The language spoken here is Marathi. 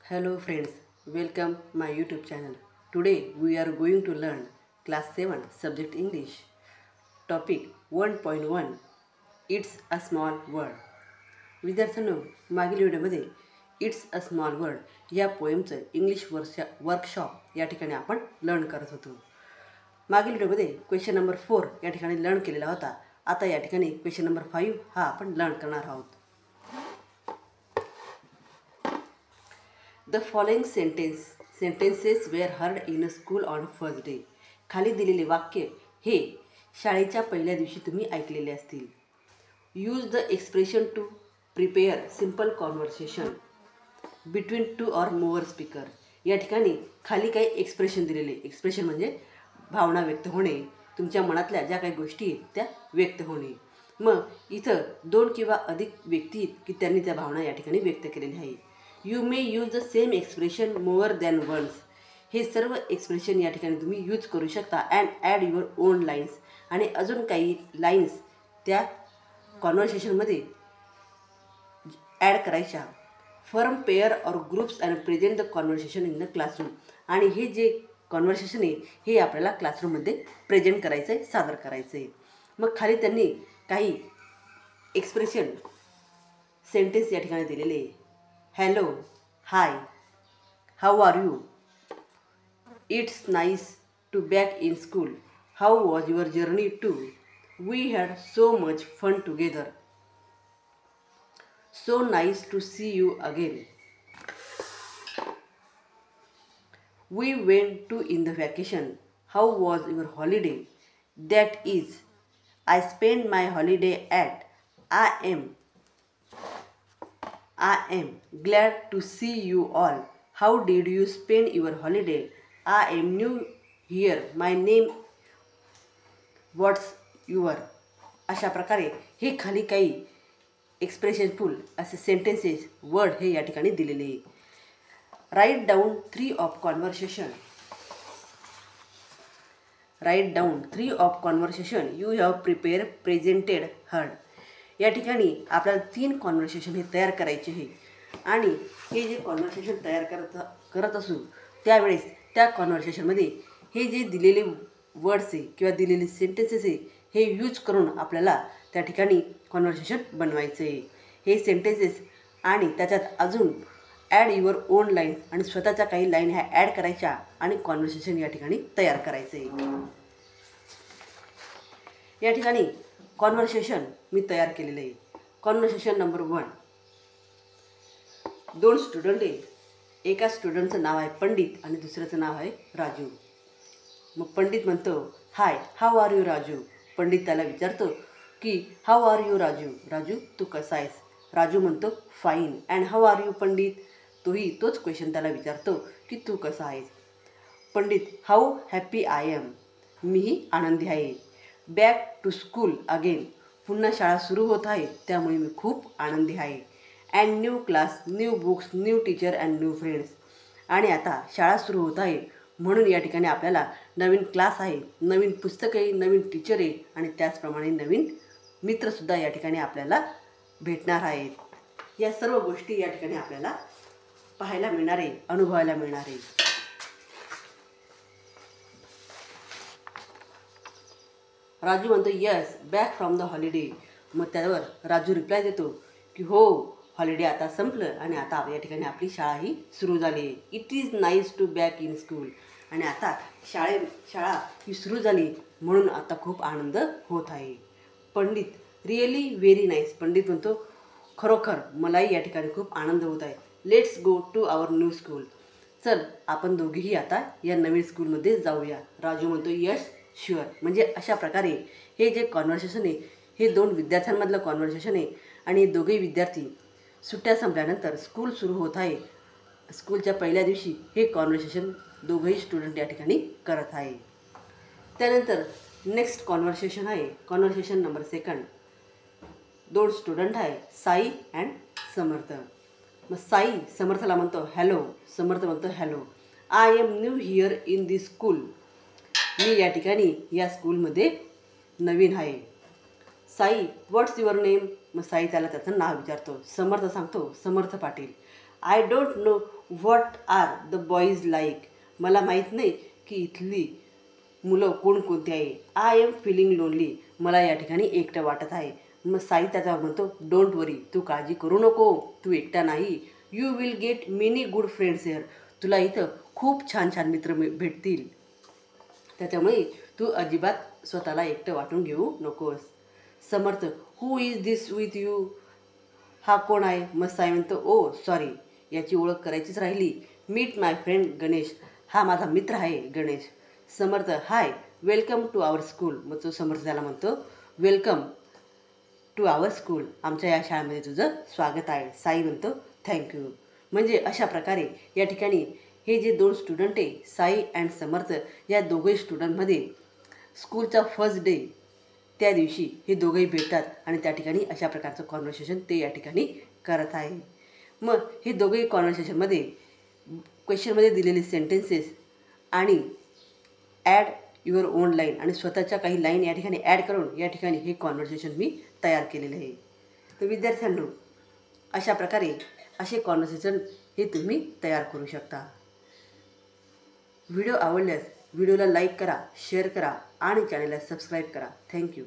Hello friends, welcome my YouTube channel. Today we are going to learn class 7 subject English. Topic 1.1 It's a small word. विद्यार्थ्यांनो, मागील व्हिडिओमध्ये इट्स अ स्मॉल वर्ड या पोएमचं इंग्लिश वर्कशॉप या ठिकाणी आपण लर्न करत होतो. मागील व्हिडिओमध्ये क्वेश्चन नंबर 4 या ठिकाणी लर्न केलेला होता. आता या ठिकाणी क्वेश्चन नंबर 5 हा आपण लर्न करणार आहोत. The following sentences were heard in a school on first day. खाली दिलेले वाक्य हे शाळेच्या पहिल्या दिवशी तुम्ही ऐकलेले असतील. Use the expression to prepare simple conversation between two or more speaker. या ठिकाणी खाली काही एक्सप्रेशन दिलेले. एक्सप्रेशन म्हणजे भावना व्यक्त होणे, तुमच्या मनातल्या ज्या काही गोष्टी आहेत त्या व्यक्त होणे. मग इथं 2 किंवा अधिक व्यक्ती आहेत की त्यांनी त्या भावना या ठिकाणी व्यक्त केलेल्या आहेत. You may use the same expression more than once. हे सर्व एक्सप्रेशन या ठिकाणी तुम्ही यूज करू शकता. And add your own lines. आणि अजून काही लाईन्स त्या कॉन्व्हर्सेशनमध्ये ॲड करायच्या. Form pair or groups and present the conversation in the classroom. आणि हे जे कॉन्व्हर्सेशन आहे हे आपल्याला क्लासरूममध्ये प्रेझेंट करायचं आहे, सादर करायचं आहे. मग खाली त्यांनी काही एक्सप्रेशन सेंटेन्स या ठिकाणी दिलेले आहे. Hello, hi, how are you? It's nice to back in school. How was your journey too? We had so much fun together. So nice to see you again. We went to in the vacation. How was your holiday? That is, I spent my holiday at I am glad to see you all. How did you spend your holiday? I am new here. My name. What's your? अशा प्रकारे हे खाली काही एक्सप्रेशनफुल असे सेंटेन्सेस वर्ड हे या ठिकाणी दिलेले आहे. Write down 3 of conversation. Write down 3 of conversation you have prepare presented heard. या ठिकाणी आपल्याला 3 कॉन्व्हर्सेशन हे तयार करायचे आहे. आणि हे जे कॉन्व्हर्सेशन तयार करत असू त्यावेळेस त्या कॉन्व्हर्सेशनमध्ये हे जे दिलेले वर्ड्स आहे किंवा दिलेले सेंटेन्सेस आहे हे यूज करून आपल्याला त्या ठिकाणी कॉन्व्हर्सेशन बनवायचं आहे. हे सेंटेन्सेस आणि त्याच्यात अजून ॲड युअर ओन लाईन्स आणि स्वतःच्या काही लाईन ह्या ॲड करायच्या आणि कॉन्व्हर्सेशन या ठिकाणी तयार करायचं आहे. या ठिकाणी कॉन्व्हर्सेशन मी तयार केलेलं आहे. Conversation number 1. 2 स्टुडंट आहे. एका स्टुडंटचं नाव आहे पंडित आणि दुसऱ्याचं नाव आहे राजू. मग पंडित म्हणतो hi, how are you Raju. Pandit त्याला विचारतो की how are you Raju. Raju तू कसा आहेस. राजू म्हणतो fine. And how are you Pandit. तोच क्वेश्चन त्याला विचारतो की तू कसा आहेस. Pandit how happy I am. मीही आनंदी आहे. Back to school again. पुन्हा शाळा सुरू होत आहे त्यामुळे मी खूप आनंदी आहे. And new class, new books, new teacher and new friends. आणि आता शाळा सुरू होत आहे म्हणून या ठिकाणी आपल्याला नवीन क्लास आहे, नवीन पुस्तकं आहे, नवीन टीचर आहे आणि त्याचप्रमाणे नवीन मित्रसुद्धा या ठिकाणी आपल्याला भेटणार आहेत. या सर्व गोष्टी या ठिकाणी आपल्याला पाहायला मिळणार आहे, अनुभवायला मिळणार आहे. राजू म्हणतो yes, back from the holiday. मग त्यावर राजू रिप्लाय देतो की हो, हॉलिडे आता संपलं आणि आता या ठिकाणी आपली शाळाही सुरू झाली आहे. It is nice to back in school. आणि आता शाळा ही सुरू झाली म्हणून आता खूप आनंद होत आहे. Pandit really very nice. Pandit म्हणतो खरोखर मलाही या ठिकाणी खूप आनंद होत आहे. Let's go to our new school. चल आपण दोघेही आता या नवीन स्कूलमध्ये जाऊया. राजू म्हणतो यस शुअर. म्हणजे अशा प्रकारे हे जे कॉन्व्हर्सेशन आहे हे 2 विद्यार्थ्यांमधलं कॉन्व्हर्सेशन आहे. आणि दोघेही विद्यार्थी सुट्ट्या संपल्यानंतर स्कूल सुरू होत आहे. स्कूलच्या पहिल्या दिवशी हे कॉन्व्हर्सेशन दोघंही स्टुडंट या ठिकाणी करत आहे. त्यानंतर नेक्स्ट कॉन्व्हर्सेशन आहे कॉन्व्हर्सेशन नंबर 2. 2 स्टुडंट आहे साई अँड समर्थ. मग साई समर्थला म्हणतो हॅलो. समर्थ म्हणतो hello. I am new here in this school. मी या ठिकाणी या स्कूलमध्ये नवीन आहे. Sai what's your name. मग साई त्याला त्याचं नाव विचारतो. समर्थ सांगतो Samarth Patil. I don't know what are the boys like. मला माहीत नाही की इथली मुलं कोणकोणती आहे. I am feeling lonely. मला या ठिकाणी एकटं वाटत आहे. मग साई त्याच्यावर म्हणतो, डोंट वरी, तू काळजी करू नको, तू एकटा नाही. You will get many good friends here. तुला इथं खूप छान छान मित्र भेटतील. त्याच्यामुळे तू अजिबात स्वतःला एकटं वाटून घेऊ नकोस. Samarth, who is this with you. हा कोण आहे. मग साई म्हणतो, ओ सॉरी, याची ओळख करायचीच राहिली. मीट माय फ्रेंड गणेश. हा माझा मित्र आहे गणेश. समर्थ, हाय, वेलकम टू आवर स्कूल. मग तो समर्थ त्याला म्हणतो, वेलकम टू आवर स्कूल. आमच्या या शाळेमध्ये तुझं स्वागत आहे. साई म्हणतो, थँक्यू. म्हणजे अशा प्रकारे या ठिकाणी हे जे दोन स्टुडंट आहे, साई अँड समर्थ, या दोघे स्टुडंटमध्ये स्कूलचा फर्स्ट डे त्या दिवशी हे दोघंही भेटतात आणि त्या ठिकाणी अशा प्रकारचं कॉन्व्हर्सेशन ते या ठिकाणी करत आहे. मग हे दोघंही कॉन्व्हर्सेशनमध्ये क्वेश्चनमध्ये दिलेले सेंटेन्सेस आणि ॲड युअर ओन लाईन आणि स्वतःच्या काही लाईन या ठिकाणी ॲड करून या ठिकाणी हे कॉन्व्हर्सेशन मी तयार केलेले आहे. तर विद्यार्थ्यांनो, अशा प्रकारे असे कॉन्व्हर्सेशन हे तुम्ही तयार करू शकता. व्हिडिओ आवडल्यास व्हिडिओला लाईक करा, शेअर करा आणि चॅनलला सबस्क्राईब करा. थँक्यू.